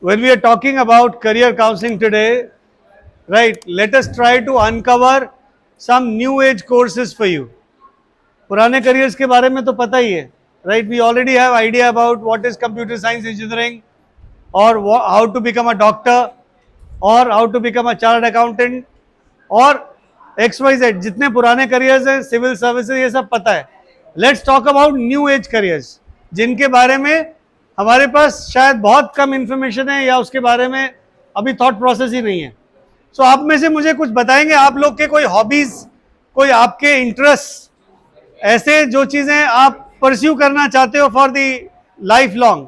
when we are talking about career counseling today, right, let us try to uncover some new age courses for you. पुराने careers के बारे में तो पता ही है, right? We already have idea about what is computer science engineering, or how to become a doctor, or how to become a chartered accountant, और XYZ जितने पुराने careers हैं, civil services, ये सब पता है. Let's talk about new age careers, जिनके बारे में हमारे पास शायद बहुत कम इंफॉर्मेशन है या उसके बारे में अभी थॉट प्रोसेस ही नहीं है. सो आप में से मुझे कुछ बताएंगे, आप लोग के कोई हॉबीज, कोई आपके इंटरेस्ट, ऐसे जो चीजें आप परस्यू करना चाहते हो फॉर दी लाइफ लॉन्ग,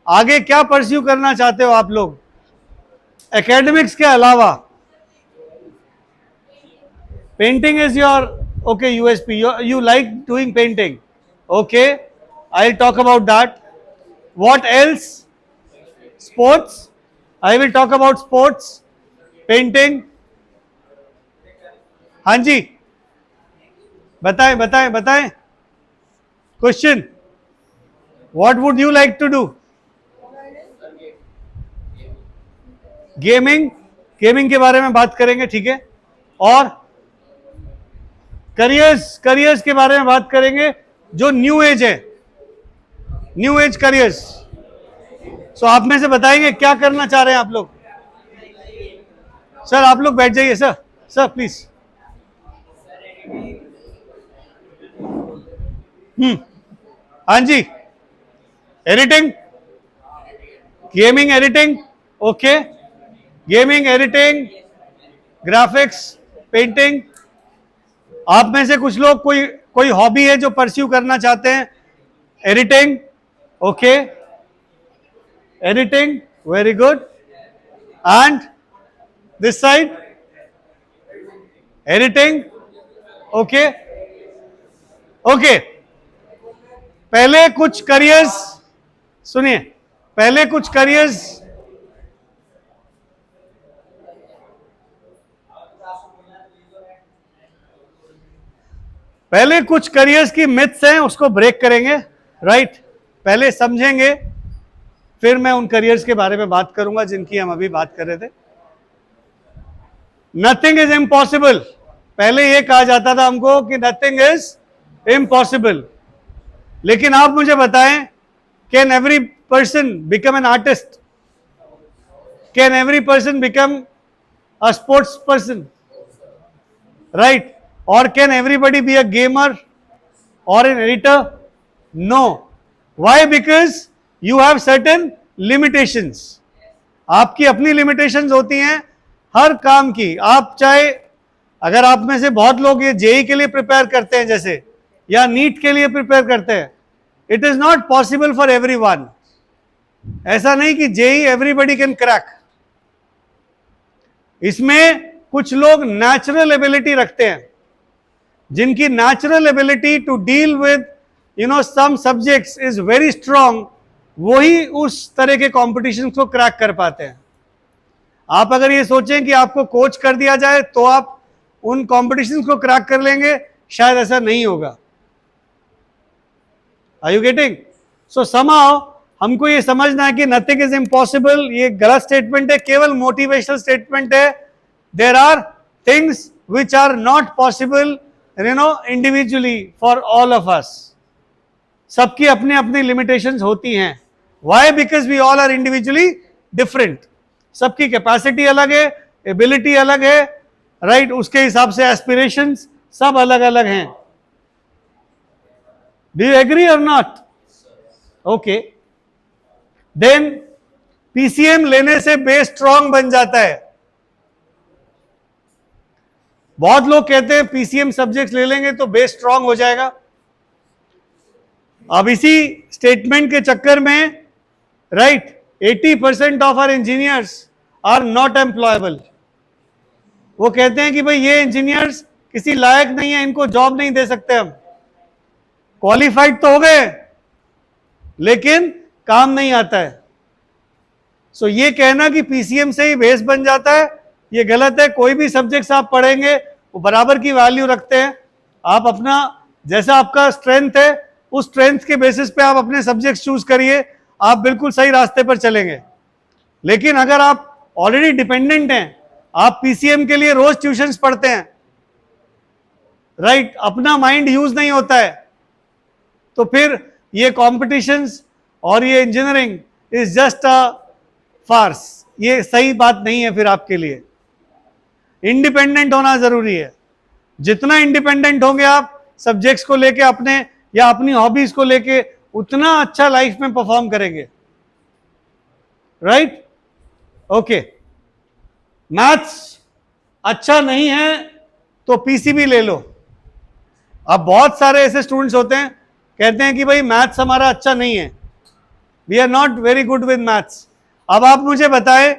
आगे क्या परस्यू करना चाहते हो आप लोग एकेडमिक्स के अलावा? Painting is your okay USP, you like doing painting, okay, I will talk about that. What else? Sports. I will talk about sports, painting. हाँ जी, बताएं बताएं बताएं. Question. What would you like to do? Gaming. Gaming के बारे में बात करेंगे, ठीक है. और करियर्स के बारे में बात करेंगे जो न्यू एज है, न्यू एज करियर्स. सो आप में से बताएंगे क्या करना चाह रहे हैं आप लोग. सर आप लोग बैठ जाइए. Sir please. हाँ जी, editing, gaming editing, okay, gaming editing, graphics, painting. आप में से कुछ लोग कोई हॉबी है जो परस्यू करना चाहते हैं? Editing, okay, editing, very good. And this side, editing, okay, okay. पहले कुछ करियर्स सुनिए, पहले कुछ करियर्स की मिथ्स हैं, उसको ब्रेक करेंगे, राइट? पहले समझेंगे, फिर मैं उन करियर्स के बारे में बात करूंगा जिनकी हम अभी बात कर रहे थे. Nothing is impossible. पहले ये कहा जाता था हमको कि नथिंग इज इम्पॉसिबल, लेकिन आप मुझे बताएं, can every person become an artist? Can every person become a sports person, right? और can everybody be a gamer और an editor? No. Why? Because you have certain limitations. आपकी अपनी limitations होती हैं हर काम की. आप चाहे, अगर आप में से बहुत लोग ये जेई के लिए प्रिपेयर करते हैं जैसे, या नीट के लिए प्रिपेयर करते हैं, it is not possible for everyone. ऐसा नहीं कि जेई एवरीबडी कैन क्रैक. इसमें कुछ लोग नेचुरल एबिलिटी रखते हैं, जिनकी natural ability to deal with some subjects is very strong, वही उस तरह के कॉम्पिटिशन को क्रैक कर पाते हैं. आप अगर ये सोचें कि आपको कोच कर दिया जाए तो आप उन कॉम्पिटिशन को क्रैक कर लेंगे, शायद ऐसा नहीं होगा. Are you getting? So somehow हमको ये समझना है कि नथिंग इज इम्पॉसिबल, ये गलत स्टेटमेंट है, केवल मोटिवेशनल स्टेटमेंट है. There are things which are not possible, individually for all of us. सबकी अपनी अपनी लिमिटेशंस होती हैं. Why? Because we all are individually different. सबकी कैपेसिटी अलग है, एबिलिटी अलग है, राइट? उसके हिसाब से एस्पिरेशंस सब अलग अलग हैं. डू यू एग्री और नॉट? ओके. देन पीसीएम लेने से बेस स्ट्रांग बन जाता है. बहुत लोग कहते हैं पीसीएम सब्जेक्ट्स ले लेंगे तो बेस स्ट्रांग हो जाएगा. अब इसी स्टेटमेंट के चक्कर में, right, 80% of our engineers are not employable. वो कहते हैं कि भाई ये इंजीनियर्स किसी लायक नहीं है, इनको जॉब नहीं दे सकते हम. क्वालिफाइड तो हो गए लेकिन काम नहीं आता है. सो ये कहना कि पीसीएम से ही बेस बन जाता है, ये गलत है. कोई भी सब्जेक्ट्स आप पढ़ेंगे वो बराबर की वैल्यू रखते हैं. आप अपना, जैसा आपका स्ट्रेंथ है, उस स्ट्रेंथ के बेसिस पे आप अपने सब्जेक्ट्स चूज करिए, आप बिल्कुल सही रास्ते पर चलेंगे. लेकिन अगर आप ऑलरेडी डिपेंडेंट हैं, आप पीसीएम के लिए रोज ट्यूशंस पढ़ते हैं, राइट, अपना माइंड यूज नहीं होता है, तो फिर ये कॉम्पिटिशंस और ये engineering is just a farce, ये सही बात नहीं है फिर आपके लिए। इंडिपेंडेंट होना जरूरी है। जितना इंडिपेंडेंट होंगे आप सब्जेक्ट्स को लेके अपने या अपनी हॉबीज को लेके, उतना अच्छा लाइफ में परफॉर्म करेंगे, राइट? ओके, मैथ्स अच्छा नहीं है तो पीसीबी ले लो। अब बहुत सारे ऐसे स्टूडेंट्स होते हैं, कहते हैं कि भाई मैथ्स हमारा अच्छा नहीं है, we are not very good with maths. अब आप मुझे बताएं,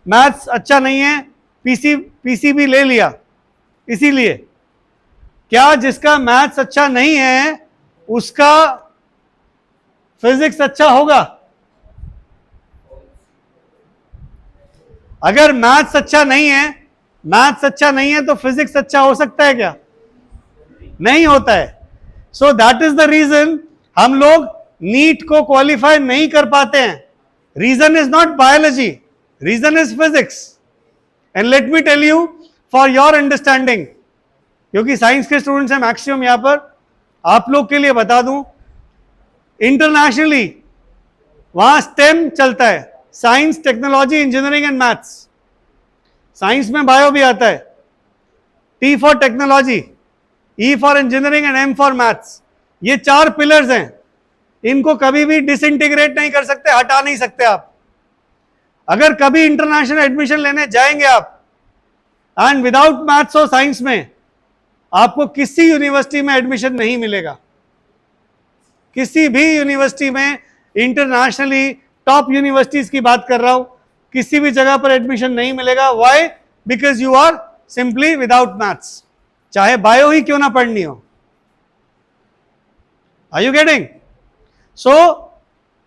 मैथ्स अच्छा नहीं है, पीसीबी ले लिया, इसीलिए क्या जिसका मैथ्स अच्छा नहीं है उसका फिजिक्स अच्छा होगा? अगर मैथ्स अच्छा नहीं है तो फिजिक्स अच्छा हो सकता है क्या? नहीं होता है। So that is the reason हम लोग नीट को क्वालिफाई नहीं कर पाते हैं। Reason is not biology, reason is physics. And let me tell you for your understanding, क्योंकि साइंस के स्टूडेंट्स हैं मैक्सिमम यहां पर, आप लोग के लिए बता दूं, इंटरनेशनली वहां स्टेम चलता है, science, technology, engineering and maths. Science में बायो भी आता है, T for technology, E for engineering and M for maths. ये 4 पिलर्स हैं, इनको कभी भी डिसइंटीग्रेट नहीं कर सकते, हटा नहीं सकते आप। अगर कभी इंटरनेशनल एडमिशन लेने जाएंगे आप एंड विदाउट मैथ्स और साइंस में, आपको किसी यूनिवर्सिटी में एडमिशन नहीं मिलेगा। किसी भी यूनिवर्सिटी में, इंटरनेशनली टॉप यूनिवर्सिटीज की बात कर रहा हूं, किसी भी जगह पर एडमिशन नहीं मिलेगा। Why? Because you are simply without maths, चाहे बायो ही क्यों ना पढ़नी हो। Are you getting? So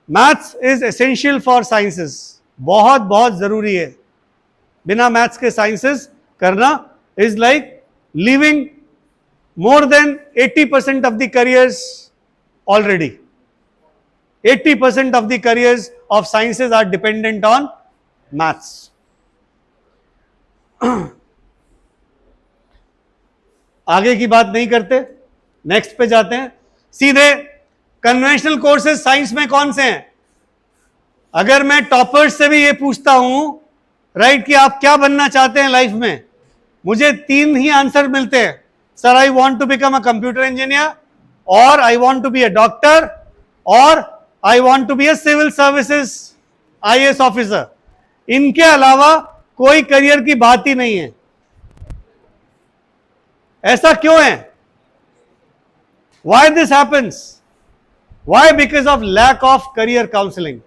maths is essential for sciences, बहुत बहुत जरूरी है। बिना मैथ्स के साइंसेस करना is like living more than 80% of the careers already. 80% of the careers of sciences are dependent on maths. आगे की बात नहीं करते, नेक्स्ट पे जाते हैं सीधे। कन्वेंशनल कोर्सेज साइंस में कौन से हैं? अगर मैं टॉपर्स से भी ये पूछता हूं, राइट, कि आप क्या बनना चाहते हैं लाइफ में, मुझे 3 ही आंसर मिलते हैं। Sir, I want to become a computer engineer, or I want to be a doctor, or I want to be a civil services IAS officer. इनके अलावा कोई करियर की बात ही नहीं है। ऐसा क्यों है? Why this happens? Why? Because of lack of career counseling.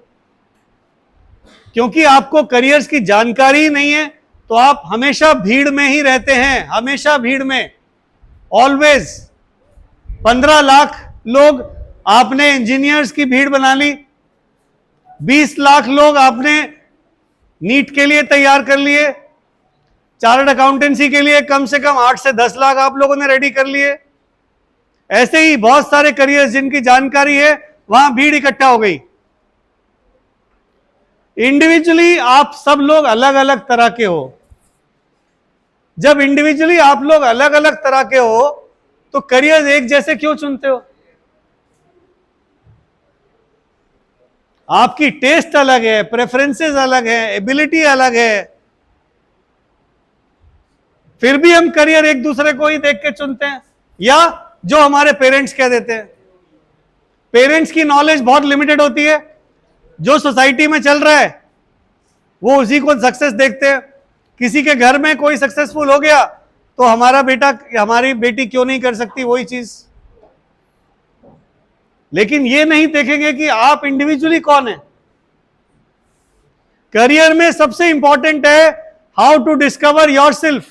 क्योंकि आपको करियर्स की जानकारी ही नहीं है, तो आप हमेशा भीड़ में ही रहते हैं, हमेशा भीड़ में, ऑलवेज। 15 लाख लोग आपने इंजीनियर्स की भीड़ बना ली, 20 लाख लोग आपने नीट के लिए तैयार कर लिए, चार्टर्ड अकाउंटेंसी के लिए कम से कम 8 से 10 लाख आप लोगों ने रेडी कर लिए। ऐसे ही बहुत सारे करियर्स जिनकी जानकारी है, वहां भीड़ इकट्ठा हो गई। इंडिविजुअली आप सब लोग अलग अलग तरह के हो। जब इंडिविजुअली आप लोग अलग अलग तरह के हो, तो करियर एक जैसे क्यों चुनते हो? आपकी टेस्ट अलग है, प्रेफरेंसेस अलग है, एबिलिटी अलग है, फिर भी हम करियर एक दूसरे को ही देख के चुनते हैं, या जो हमारे पेरेंट्स कह देते हैं। पेरेंट्स की नॉलेज बहुत लिमिटेड होती है, जो सोसाइटी में चल रहा है वो उसी को सक्सेस देखते हैं। किसी के घर में कोई सक्सेसफुल हो गया तो हमारा बेटा, हमारी बेटी क्यों नहीं कर सकती वही चीज। लेकिन ये नहीं देखेंगे कि आप इंडिविजुअली कौन है। करियर में सबसे इंपॉर्टेंट है how to discover yourself.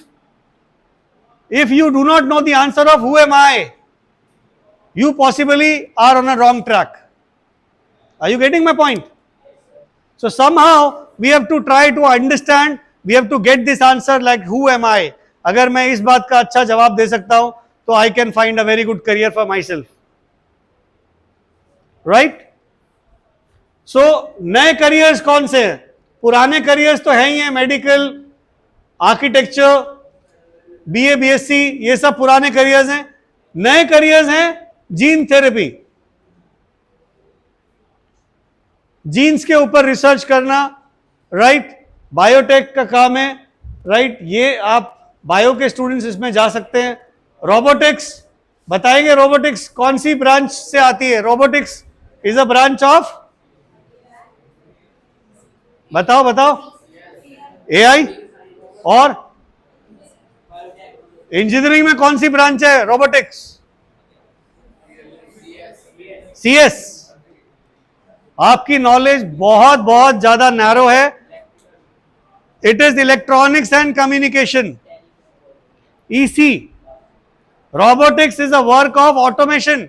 If you do not know the answer of who am I, you possibly are on a wrong track. Are you getting my point? So somehow we have to try to understand, we have to get this answer like who am I? अगर मैं इस बात का अच्छा जवाब दे सकता हूं तो I can find a very good career for myself. Right? So नए careers कौन से हैं? पुराने करियर्स तो है ही हैं, मेडिकल, आर्किटेक्चर, बीए, बीएससी, ये सब पुराने करियर्स हैं। नए करियर्स हैं जीन थेरेपी, जीन्स के ऊपर रिसर्च करना, राइट, बायोटेक का काम है, राइट, ये आप बायो के स्टूडेंट्स इसमें जा सकते हैं। रोबोटिक्स बताएंगे, रोबोटिक्स कौन सी ब्रांच से आती है? Robotics is a branch of, बताओ बताओ, एआई। और इंजीनियरिंग में कौन सी ब्रांच है रोबोटिक्स? सीएस। आपकी नॉलेज बहुत बहुत ज्यादा नैरो है। It is electronics and communication, EC. Robotics is a work of automation.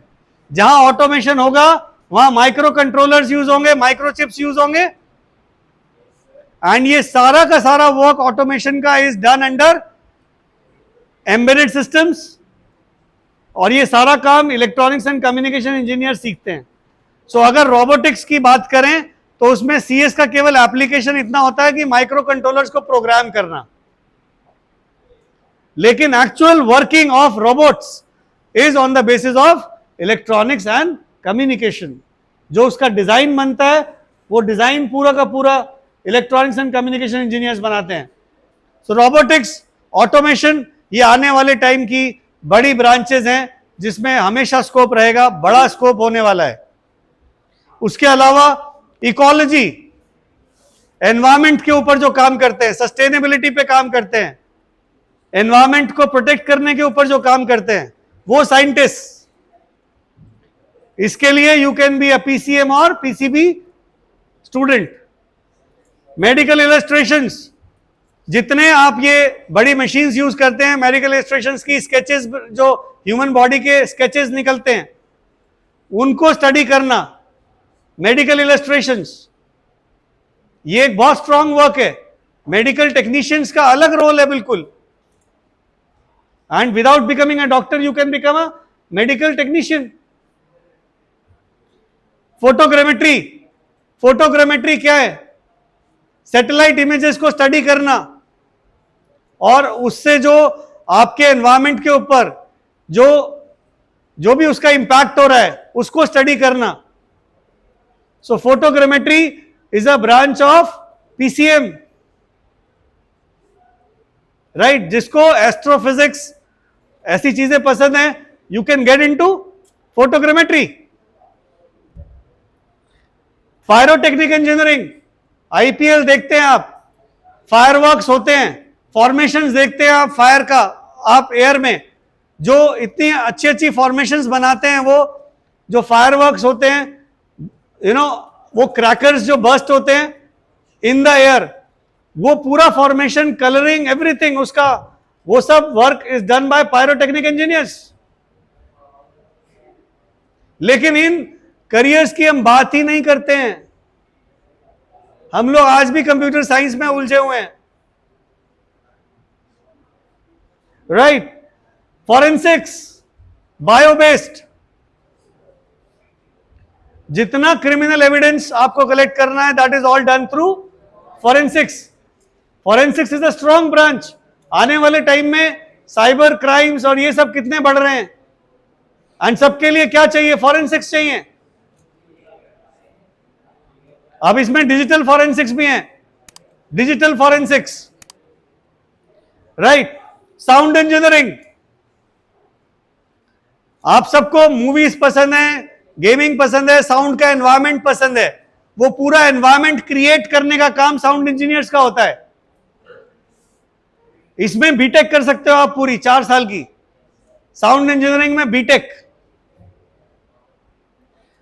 जहां ऑटोमेशन होगा वहां माइक्रो कंट्रोलर्स यूज होंगे, माइक्रोचिप्स यूज होंगे, एंड ये सारा का सारा वर्क ऑटोमेशन का is done under embedded systems. और ये सारा काम इलेक्ट्रॉनिक्स एंड कम्युनिकेशन इंजीनियर सीखते हैं। सो अगर रोबोटिक्स की बात करें तो उसमें सीएस का केवल एप्लीकेशन इतना होता है कि माइक्रो कंट्रोलर्स को प्रोग्राम करना, लेकिन actual working of robots is on the basis of electronics and communication. जो उसका डिजाइन बनता है वो डिजाइन पूरा का पूरा इलेक्ट्रॉनिक्स एंड कम्युनिकेशन इंजीनियर्स बनाते हैं। सो रोबोटिक्स, ऑटोमेशन, ये आने वाले टाइम की बड़ी ब्रांचेस हैं जिसमें हमेशा स्कोप रहेगा, बड़ा स्कोप होने वाला है। उसके अलावा इकोलॉजी, एनवायरमेंट के ऊपर जो काम करते हैं, सस्टेनेबिलिटी पे काम करते हैं, एनवायरमेंट को प्रोटेक्ट करने के ऊपर जो काम करते हैं, वो साइंटिस्ट। इसके लिए you can be a PCM और पीसीबी स्टूडेंट। मेडिकल इलस्ट्रेशंस, जितने आप ये बड़ी मशीन्स यूज करते हैं, मेडिकल इलस्ट्रेशंस की स्केचेस, जो ह्यूमन बॉडी के स्केचेस निकलते हैं, उनको स्टडी करना, मेडिकल इलस्ट्रेशंस, ये एक बहुत स्ट्रांग वर्क है। मेडिकल टेक्नीशियंस का अलग रोल है बिल्कुल। And without becoming a doctor you can become a medical technician. Photogrammetry, photogrammetry क्या है? सैटेलाइट इमेजेस को स्टडी करना और उससे जो आपके एनवायरमेंट के ऊपर जो भी उसका इंपैक्ट हो रहा है उसको स्टडी करना। So photogrammetry is a branch of PCM, right. जिसको एस्ट्रोफिजिक्स ऐसी चीजें पसंद है, you can get into photogrammetry. Pyrotechnic engineering, IPL देखते हैं आप, फायरवर्क्स होते हैं, फॉर्मेशंस देखते हैं आप फायर का, आप एयर में जो इतनी अच्छी अच्छी फॉर्मेशंस बनाते हैं, वो जो फायरवर्क्स होते हैं, वो क्रैकर्स जो बर्स्ट होते हैं इन द एयर, वो पूरा फॉर्मेशन, कलरिंग, एवरीथिंग, उसका वो सब work is done by pyrotechnic engineers. लेकिन इन करियर्स की हम बात ही नहीं करते हैं। हम लोग आज भी कंप्यूटर साइंस में उलझे हुए हैं, राइट। फॉरेंसिक्स, बायो बेस्ड, जितना क्रिमिनल एविडेंस आपको कलेक्ट करना है, that is all done through forensics. Forensics is a strong branch. आने वाले टाइम में साइबर क्राइम्स और ये सब कितने बढ़ रहे हैं, एंड सबके लिए क्या चाहिए? फॉरेंसिक्स चाहिए। अब इसमें डिजिटल फॉरेंसिक्स भी है, digital forensics, right. Sound engineering, आप सबको मूवीज पसंद है, गेमिंग पसंद है, साउंड का एनवायरमेंट पसंद है, वो पूरा एनवायरमेंट क्रिएट करने का काम साउंड इंजीनियर्स का होता है। इसमें बीटेक कर सकते हो आप, पूरी 4 साल की साउंड इंजीनियरिंग में बीटेक,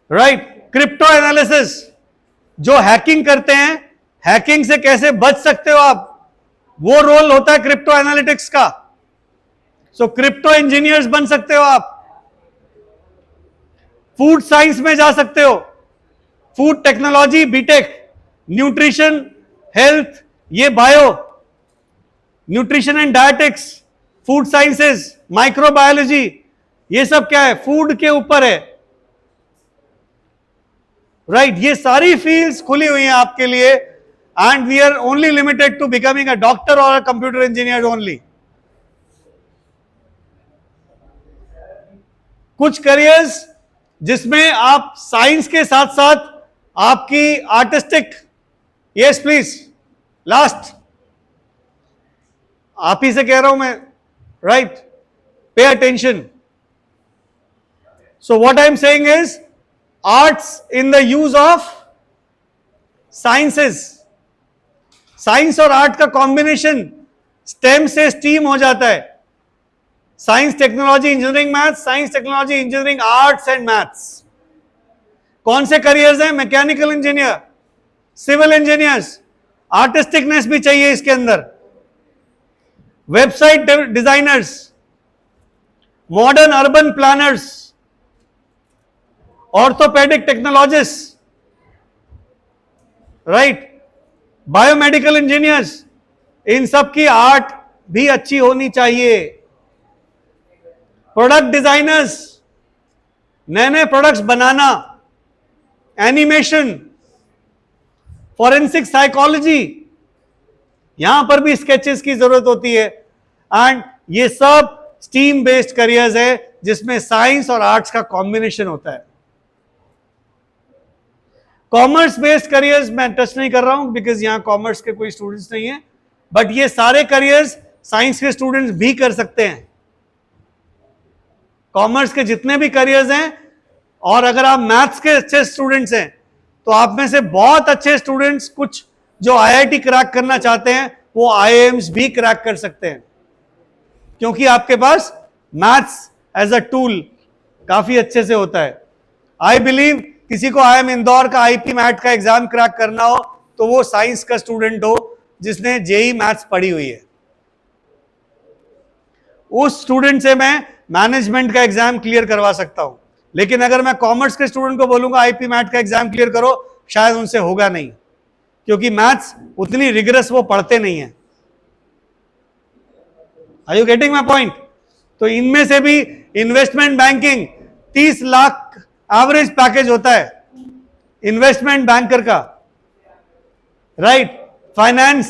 राइट। क्रिप्टो एनालिसिस, जो हैकिंग करते हैं, हैकिंग से कैसे बच सकते हो आप, वो रोल होता है क्रिप्टो एनालिटिक्स का। सो क्रिप्टो इंजीनियर्स बन सकते हो आप। फूड साइंस में जा सकते हो, food technology BTech, nutrition, health, ये bio, nutrition and dietetics, food sciences, microbiology, ये सब क्या है? फूड के ऊपर है, राइट। ये सारी फील्ड्स खुली हुई हैं आपके लिए, and we are only limited to becoming a doctor or a computer engineer only. कुछ करियर्स जिसमें आप साइंस के साथ साथ आपकी आर्टिस्टिक, यस प्लीज, लास्ट, आप ही से कह रहा हूं मैं, right, pay attention. So what I am saying is arts in the use of sciences. Science और आर्ट का कॉम्बिनेशन स्टेम से स्टीम हो जाता है. Science, technology, engineering, maths, science, technology, engineering, arts and maths. कौन से करियर्स हैं? Mechanical engineer, civil engineers. Artisticness भी चाहिए इसके अंदर. Website designers, modern urban planners, orthopaedic technologist, right, biomedical engineers. इन सब की आर्ट भी अच्छी होनी चाहिए. प्रोडक्ट डिजाइनर्स, नए नए प्रोडक्ट्स बनाना, एनिमेशन, फॉरेंसिक साइकोलॉजी, यहां पर भी स्केचेस की जरूरत होती है. एंड ये सब स्टीम बेस्ड करियर्स है जिसमें साइंस और आर्ट्स का कॉम्बिनेशन होता है. कॉमर्स बेस्ड करियर्स मैं टच नहीं कर रहा हूं बिकॉज यहां कॉमर्स के कोई स्टूडेंट्स नहीं है, बट ये सारे करियर्स साइंस के स्टूडेंट्स भी कर सकते हैं. कॉमर्स के जितने भी करियर्स हैं, और अगर आप मैथ्स के अच्छे स्टूडेंट्स हैं तो आप में से बहुत अच्छे स्टूडेंट्स, कुछ जो आईआईटी क्रैक करना चाहते हैं, वो आईआईएम्स भी क्रैक कर सकते हैं, क्योंकि आपके पास मैथ्स एज अ टूल काफी अच्छे से होता है. आई बिलीव किसी को आईआईएम इंदौर का आईपी मैथ का एग्जाम क्रैक करना हो तो वो साइंस का स्टूडेंट हो जिसने जेई मैथ्स पढ़ी हुई है. उस स्टूडेंट से मैं मैनेजमेंट का एग्जाम क्लियर करवा सकता हूं. लेकिन अगर मैं कॉमर्स के स्टूडेंट को बोलूंगा आईपी मैथ का एग्जाम क्लियर करो, शायद उनसे होगा नहीं, क्योंकि मैथ्स उतनी रिगरस वो पढ़ते नहीं है. Are you getting my point? तो इनमें से भी investment banking 30 lakh average package होता है इन्वेस्टमेंट बैंकर का, right. Finance,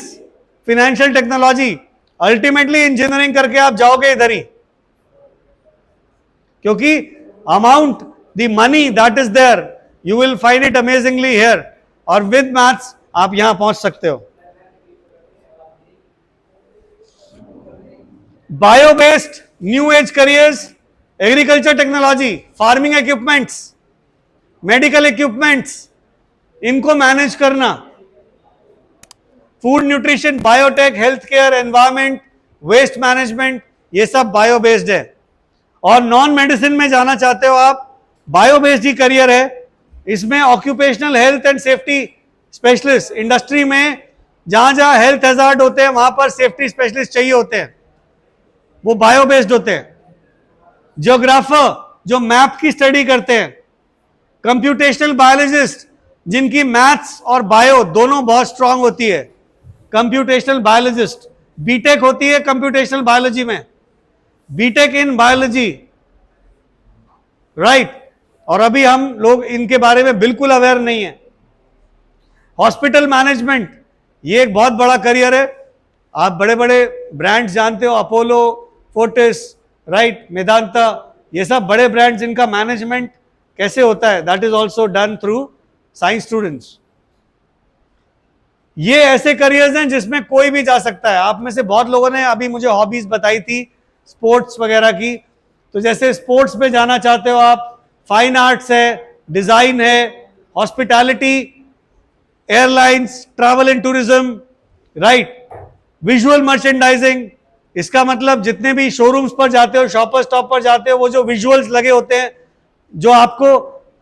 financial technology, ultimately engineering करके आप जाओगे इधर ही, क्योंकि amount, the money that is there, you will find it amazingly here. और विद मैथ्स आप यहां पहुंच सकते हो. Bio based new age careers, agriculture technology, farming equipments, medical equipments, इनको मैनेज करना, food nutrition, biotech, health care, environment, waste management, ये सब बायो बेस्ड है. और नॉन मेडिसिन में जाना चाहते हो आप, बायो बेस्ड ही करियर है. इसमें occupational health and safety specialist, industry में जहां जहां हेल्थ हैजार्ड होते हैं वहां पर सेफ्टी स्पेशलिस्ट चाहिए होते हैं, वो बायो बेस्ड होते हैं. जियोग्राफर जो मैप की स्टडी करते हैं, कंप्यूटेशनल बायोलॉजिस्ट जिनकी मैथ्स और बायो दोनों बहुत स्ट्रांग होती है, कंप्यूटेशनल बायोलॉजिस्ट. बीटेक होती है कंप्यूटेशनल बायोलॉजी में, बीटेक इन बायोलॉजी, राइट. और अभी हम लोग इनके बारे में बिल्कुल अवेयर नहीं है. हॉस्पिटल मैनेजमेंट, ये एक बहुत बड़ा करियर है. आप बड़े बड़े ब्रांड्स जानते हो, अपोलो, फोर्टिस, राइट, मेदांता, ये सब बड़े ब्रांड्स, इनका मैनेजमेंट कैसे होता है, that is also done through science students. ये ऐसे करियर्स हैं जिसमें कोई भी जा सकता है. आप में से बहुत लोगों ने अभी मुझे हॉबीज बताई थी स्पोर्ट्स वगैरह की, तो जैसे स्पोर्ट्स में जाना चाहते हो आप, फाइन आर्ट्स है, डिजाइन है, hospitality, airlines, travel and tourism, right, visual merchandising. इसका मतलब जितने भी शोरूम्स पर जाते हो, शॉपर स्टॉप पर जाते हो, वो जो विजुअल्स लगे होते हैं, जो आपको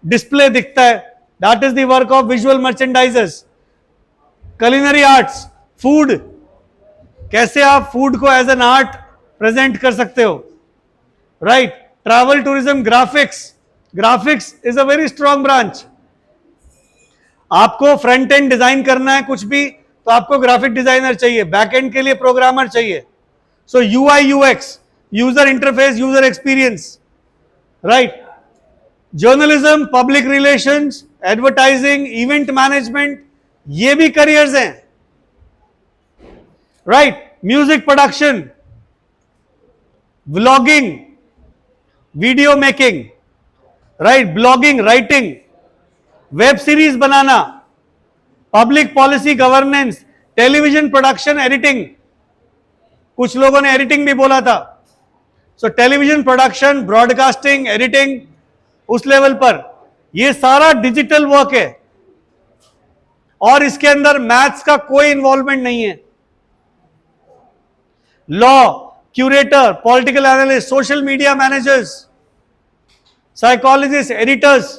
डिस्प्ले दिखता है, that is the work of visual merchandisers. culinary arts, food, कैसे आप फूड को एज एन आर्ट प्रेजेंट कर सकते हो, right. Travel tourism, graphics, graphics is a very strong branch. आपको फ्रंट एंड डिजाइन करना है कुछ भी, तो आपको ग्राफिक डिजाइनर चाहिए, बैक एंड के लिए प्रोग्रामर चाहिए. So UI UX, user interface, user experience, right. Journalism, public relations, advertising, event management, ये भी करियर्स हैं. right? Music production, vlogging, video making, right? Blogging, writing, web series बनाना, public policy governance, television production, editing, कुछ लोगों ने editing भी बोला था, so television production, broadcasting, editing, उस लेवल पर ये सारा डिजिटल वर्क है और इसके अंदर मैथ्स का कोई इन्वॉल्वमेंट नहीं है. Law, curator, political analyst, social media managers, psychologist, editors,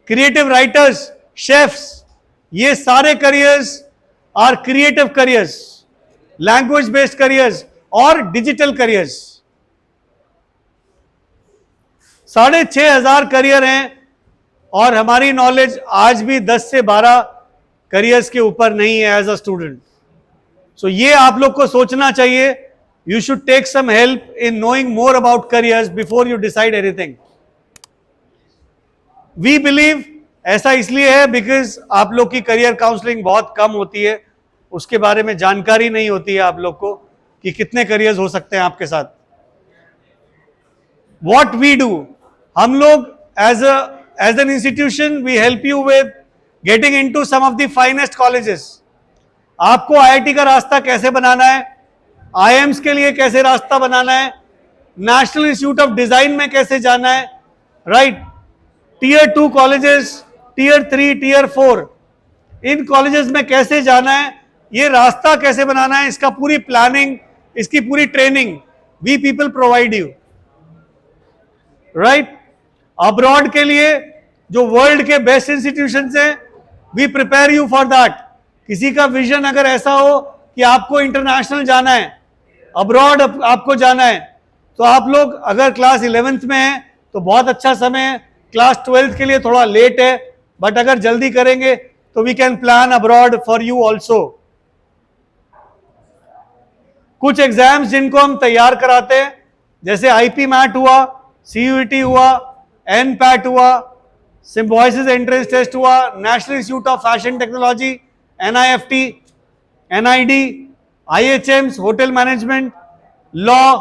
creative writers, chefs, ये सारे careers are creative careers, language based careers और डिजिटल करियर्स. 6,500 करियर हैं और हमारी नॉलेज आज भी 10 से 12 करियर्स के ऊपर नहीं है एज अ स्टूडेंट. सो ये आप लोग को सोचना चाहिए. You should take some help in knowing more about careers before you decide anything. We believe ऐसा इसलिए है बिकॉज आप लोग की करियर काउंसलिंग बहुत कम होती है, उसके बारे में जानकारी नहीं होती है आप लोग को कि कितने करियर्स हो सकते हैं आपके साथ. वॉट वी डू, हम लोग as an institution we help you with getting into some of the finest colleges. आपको आईआईटी का रास्ता कैसे बनाना है, आईएम्स के लिए कैसे रास्ता बनाना है, नेशनल इंस्टीट्यूट ऑफ डिजाइन में कैसे जाना है, right? Tier 2 colleges, tier 3, tier 4, इन कॉलेजेस में कैसे जाना है, ये रास्ता कैसे बनाना है, इसका पूरी प्लानिंग, इसकी पूरी training we people provide you, right? Abroad के लिए जो वर्ल्ड के बेस्ट इंस्टीट्यूशंस हैं, we prepare you for that. किसी का विजन अगर ऐसा हो कि आपको इंटरनेशनल जाना है, अब्रॉड आपको जाना है, तो आप लोग अगर क्लास 11th में हैं तो बहुत अच्छा समय है. क्लास 12th के लिए थोड़ा लेट है, बट अगर जल्दी करेंगे तो we can plan abroad for you also. कुछ एग्जाम्स जिनको हम तैयार कराते हैं, जैसे आईपी मैट हुआ, सीयूईटी हुआ, एनपैट हुआ, सिम्बॉयसिस एंट्रेंस टेस्ट हुआ, national institute of fashion technology, NIFT, NID, IHMs, hotel management, law,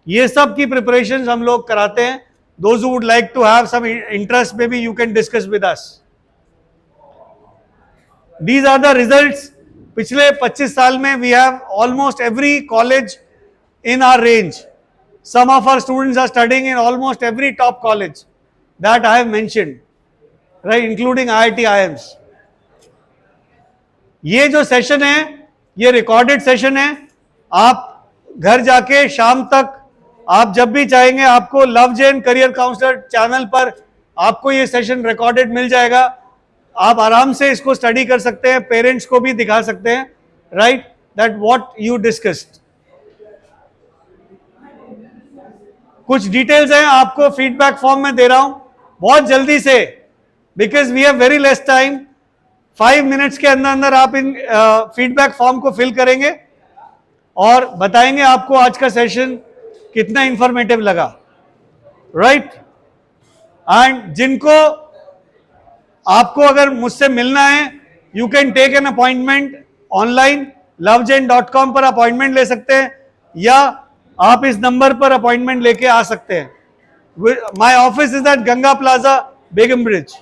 ये सब की प्रिपरेशंस हम लोग कराते हैं. Those who would like to have some interest, maybe you can discuss with us. These are the results. पिछले 25 साल में we have almost every college in our range. Some of our students are studying in almost every top college that I have mentioned, right, including IIT IIMs. ये जो session है ये recorded session है. आप घर जाके शाम तक आप जब भी चाहेंगे आपको Love Jain career counsellor channel पर आपको ये सेशन रिकॉर्डेड मिल जाएगा. आप आराम से इसको स्टडी कर सकते हैं, पेरेंट्स को भी दिखा सकते हैं, right, that what you discussed. कुछ डिटेल्स हैं आपको फीडबैक फॉर्म में दे रहा हूं बहुत जल्दी से, because we have very less time. 5 minutes के अंदर अंदर आप इन फीडबैक फॉर्म को फिल करेंगे और बताएंगे आपको आज का सेशन कितना इंफॉर्मेटिव लगा, राइट? एंड जिनको आपको अगर मुझसे मिलना है, you can take an appointment online. lovejain.com पर अपॉइंटमेंट ले सकते हैं या आप इस नंबर पर अपॉइंटमेंट लेके आ सकते हैं. My office is at Ganga plaza, Begum bridge.